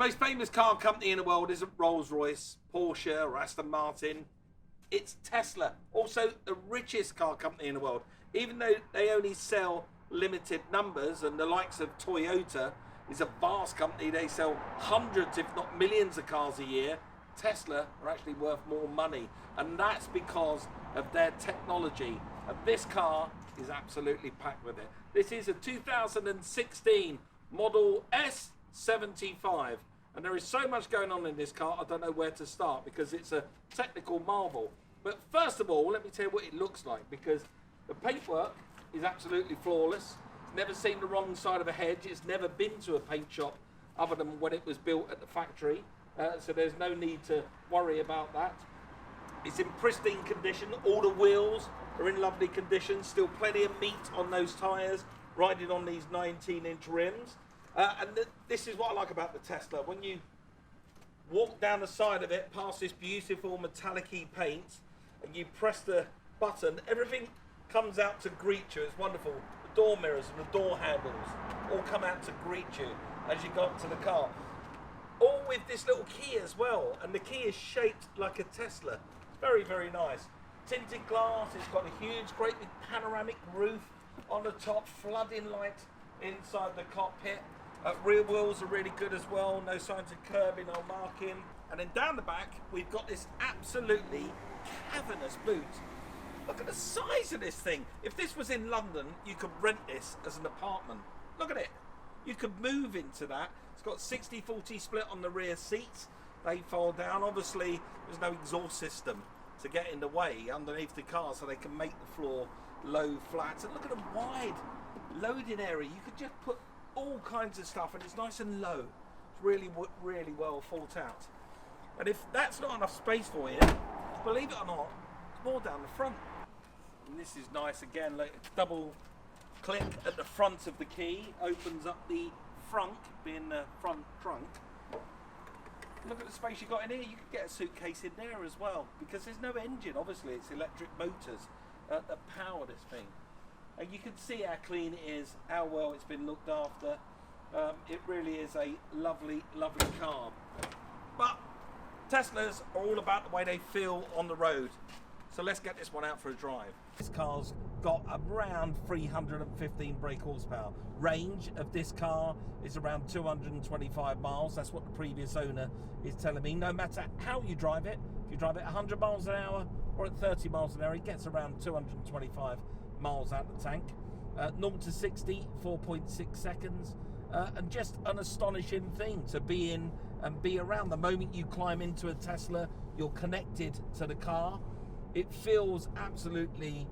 most famous car company in the world isn't Rolls-Royce, Porsche or Aston Martin. It's Tesla, also the richest car company in the world. Even though they only sell limited numbers, and the likes of Toyota is a vast company, they sell hundreds if not millions of cars a year, Tesla are actually worth more money, and that's because of their technology. And this car is absolutely packed with it. This is a 2016 Model S75, and there is so much going on in this car, I don't know where to start because it's a technical marvel. But first of all, let me tell you what it looks like, because the paintwork is absolutely flawless. It's never seen the wrong side of a hedge. It's never been to a paint shop other than when it was built at the factory. So there's no need to worry about that. It's in pristine condition. All the wheels are in lovely condition. Still plenty of meat on those tyres, riding on these 19-inch rims. This is what I like about the Tesla. When you walk down the side of it, past this beautiful metallic-y paint, and you press the button, everything comes out to greet you. It's wonderful. The door mirrors and the door handles all come out to greet you as you go up to the car. All with this little key as well, and the key is shaped like a Tesla. It's very, very nice. Tinted glass, it's got a huge, great big panoramic roof on the top, flooding light inside the cockpit. Rear wheels are really good as well, no signs of curbing or marking. And then down the back, we've got this absolutely cavernous boot. Look at the size of this thing. If this was in London, you could rent this as an apartment. Look at it. You could move into that. It's got 60-40 split on the rear seats. They fold down. Obviously, there's no exhaust system to get in the way underneath the car, so they can make the floor low, flat. And look at the wide loading area. You could just put all kinds of stuff, and it's nice and low. It's really, really well thought out. And if that's not enough space for you, believe it or not, it's more down the front. And this is nice again, like a double click at the front of the key, opens up the front, being the front trunk. Look at the space you've got in here. You could get a suitcase in there as well, because there's no engine. Obviously, it's electric motors that power this thing. And you can see how clean it is, how well it's been looked after. It really is a lovely, lovely car. But Teslas are all about the way they feel on the road. So let's get this one out for a drive. This car's got around 315 brake horsepower. Range of this car is around 225 miles. That's what the previous owner is telling me. No matter how you drive it, if you drive it 100 miles an hour or at 30 miles an hour, it gets around 225 miles out the tank. 0 to 60, 4.6 seconds. And just an astonishing thing to be in and be around. The moment you climb into a Tesla, you're connected to the car. It feels absolutely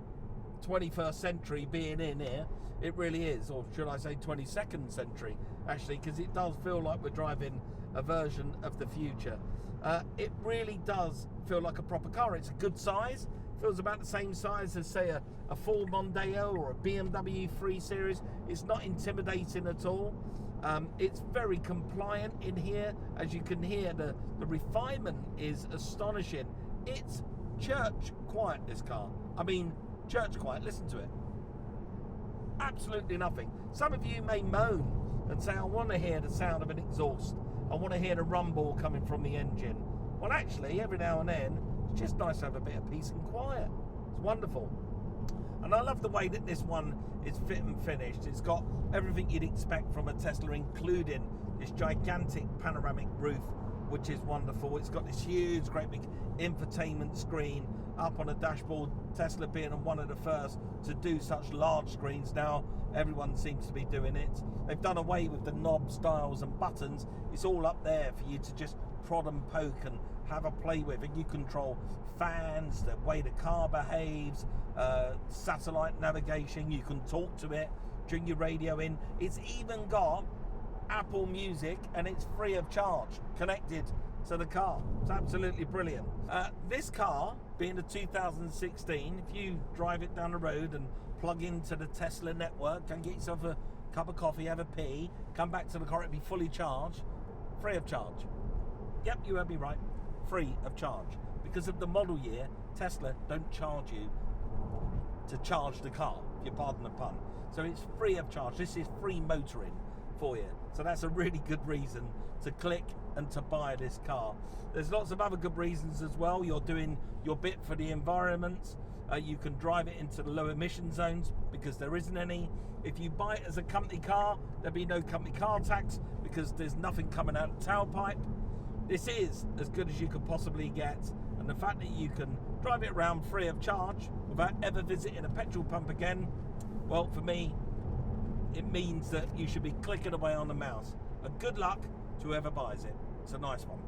21st century being in here. It really is, or should I say 22nd century, actually, because it does feel like we're driving a version of the future. It really does feel like a proper car. It's a good size. Feels about the same size as, say, a Ford Mondeo or a BMW 3 Series. It's not intimidating at all. It's very compliant in here. As you can hear, the refinement is astonishing. It's church quiet, this car. I mean, church quiet. Listen to it. Absolutely nothing. Some of you may moan and say, I want to hear the sound of an exhaust. I want to hear the rumble coming from the engine. Well, actually, every now and then, it's just nice to have a bit of peace and quiet. It's wonderful. And I love the way that this one is fit and finished. It's got everything you'd expect from a Tesla, including this gigantic panoramic roof, which is wonderful. It's got this huge, great big infotainment screen up on a dashboard. Tesla being one of the first to do such large screens. Now everyone seems to be doing it. They've done away with the knobs, dials and buttons. It's all up there for you to just prod and poke and have a play with, and you control fans, the way the car behaves, satellite navigation. You can talk to it, tune your radio in. It's even got Apple Music, and it's free of charge, connected to the car. It's absolutely brilliant. This car, being a 2016, if you drive it down the road and plug into the Tesla network and get yourself a cup of coffee, have a pee, come back to the car, it'll be fully charged, free of charge. Yep, you heard me right, free of charge. Because of the model year, Tesla don't charge you to charge the car, if you pardon the pun. So it's free of charge. This is free motoring for you. So that's a really good reason to click and to buy this car. There's lots of other good reasons as well. You're doing your bit for the environment. You can drive it into the low emission zones because there isn't any. If you buy it as a company car, there'll be no company car tax because there's nothing coming out of the tailpipe. This is as good as you could possibly get, and the fact that you can drive it around free of charge without ever visiting a petrol pump again, well, for me, it means that you should be clicking away on the mouse. And good luck to whoever buys it. It's a nice one.